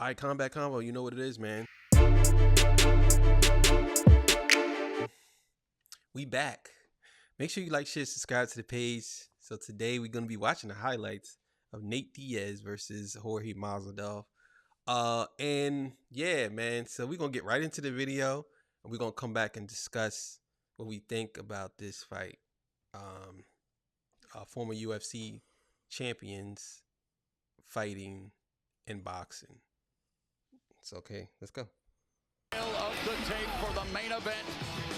All right, Combat Convo, you know what it is, man. We back. Make sure you like, share, subscribe to the page. So today we're going to be watching the highlights of Nate Diaz versus Jorge Masvidal. And yeah, man, so we're going to get right into the video and we're going to come back and discuss what we think about this fight. Former UFC champions fighting in boxing. It's okay. Let's go. Of the tape for the main event,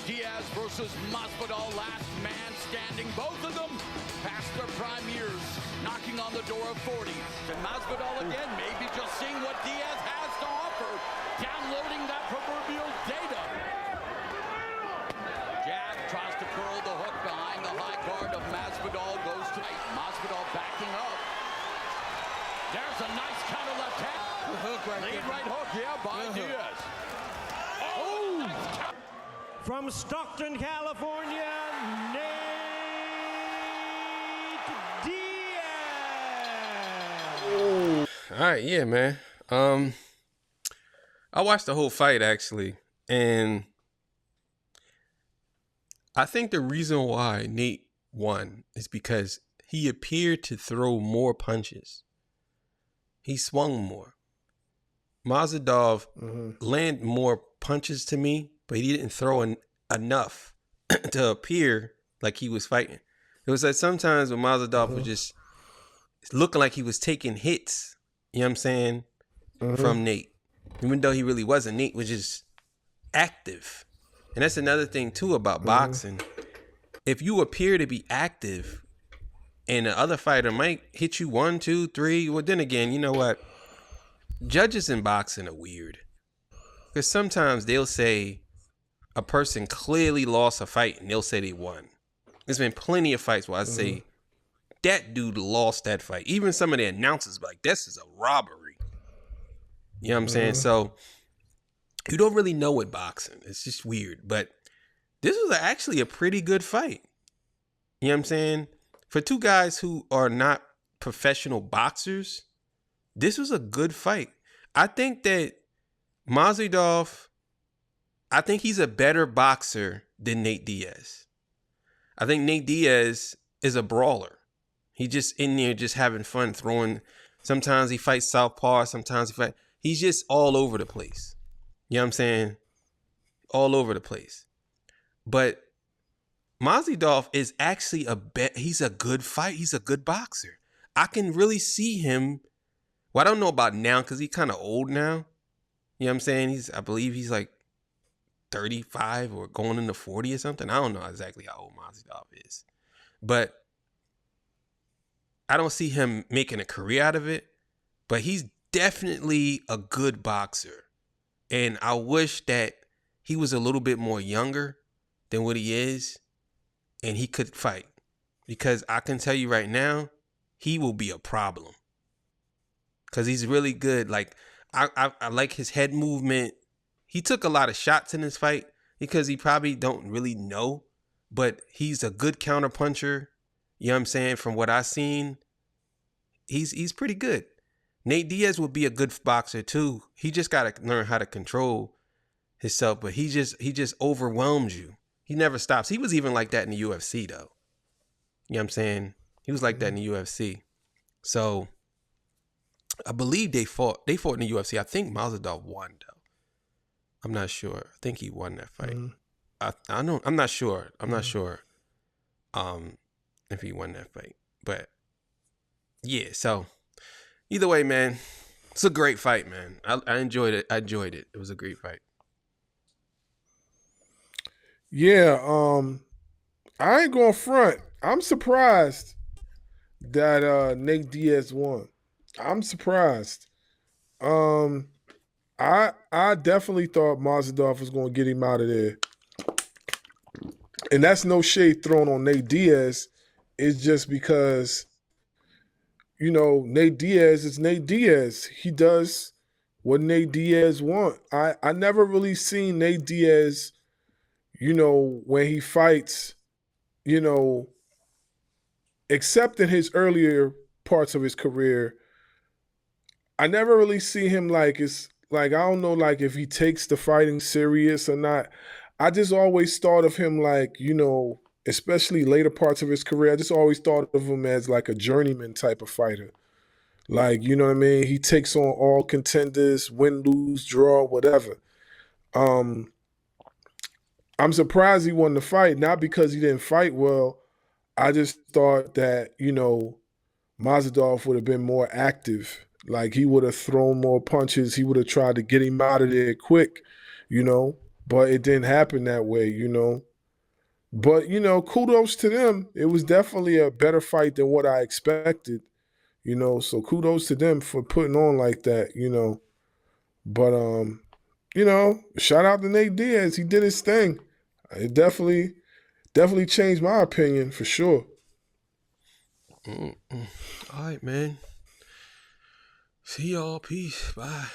Diaz versus Masvidal, last man standing. Both of them past their prime years, knocking on the door of 40. And Masvidal again, maybe just seeing what Diaz has to offer, downloading that proverbial data. Jab tries to curl the hook behind the high guard of Masvidal, goes to Masvidal backing up. There's a nice counter left hand. Hook right Lead there. right hook, yeah, by Diaz. Oh! From Stockton, California, Nate Diaz. All right, yeah, man. I watched the whole fight actually, and I think the reason why Nate won is because he appeared to throw more punches. He swung more. Masvidal landed more punches to me, but he didn't throw enough to appear like he was fighting. It was like sometimes when Masvidal was just looking like he was taking hits, you know what I'm saying, from Nate. Even though he really wasn't. Nate was just active. And that's another thing too about boxing. If you appear to be active and the other fighter might hit you 1, 2, 3, well then again, you know what? Judges in boxing are weird. Because sometimes they'll say a person clearly lost a fight and they'll say they won. There's been plenty of fights where I say that dude lost that fight. Even some of the announcers be like, this is a robbery. You know what I'm saying? So you don't really know with boxing. It's just weird. But this was actually a pretty good fight. You know what I'm saying? For two guys who are not professional boxers, this was a good fight. I think that Masvidal, I think he's a better boxer than Nate Diaz. I think Nate Diaz is a brawler. He just in there just having fun throwing. Sometimes he fights southpaw, sometimes he fight. He's just all over the place. You know what I'm saying? All over the place. But Masvidal is actually he's a good fight. He's a good boxer. I can really see him. Well, I don't know about now because he's kind of old now. You know what I'm saying? I believe he's like 35 or going into 40 or something. I don't know exactly how old Masvidal is. But I don't see him making a career out of it. But he's definitely a good boxer. And I wish that he was a little bit more younger than what he is. And he could fight. Because I can tell you right now, he will be a problem. Because he's really good. Like, I like his head movement. He took a lot of shots in this fight because he probably don't really know. But he's a good counter puncher. You know what I'm saying? From what I've seen, he's pretty good. Nate Diaz would be a good boxer too. He just got to learn how to control himself. But he just overwhelms you. He never stops. He was even like that in the UFC though. You know what I'm saying? He was like that in the UFC. So I believe they fought in the UFC. I think Masvidal won though. I'm not sure. I think he won that fight. I know. I'm not sure. I'm not sure if he won that fight. But yeah, so either way, man, it's a great fight, man. I enjoyed it. It was a great fight. Yeah, I ain't going front. I'm surprised that Nate Diaz won. I'm surprised. I definitely thought Masvidal was going to get him out of there. And that's no shade thrown on Nate Diaz. It's just because, you know, Nate Diaz is Nate Diaz. He does what Nate Diaz want. I never really seen Nate Diaz, you know, when he fights, you know, except in his earlier parts of his career, I never really see him like it's like I don't know like if he takes the fighting serious or not. I just always thought of him like, you know, especially later parts of his career, I just always thought of him as like a journeyman type of fighter. Like, you know what I mean? He takes on all contenders, win, lose, draw, whatever. Um, I'm surprised he won the fight, not because he didn't fight well. I just thought that, you know, Mazadov would have been more active. Like he would have thrown more punches. He would have tried to get him out of there quick, you know, but it didn't happen that way, you know. But, you know, kudos to them. It was definitely a better fight than what I expected, you know. So kudos to them for putting on like that, you know. But you know, shout out to Nate Diaz. He did his thing. It definitely changed my opinion for sure. All right, man. See y'all. Peace. Bye.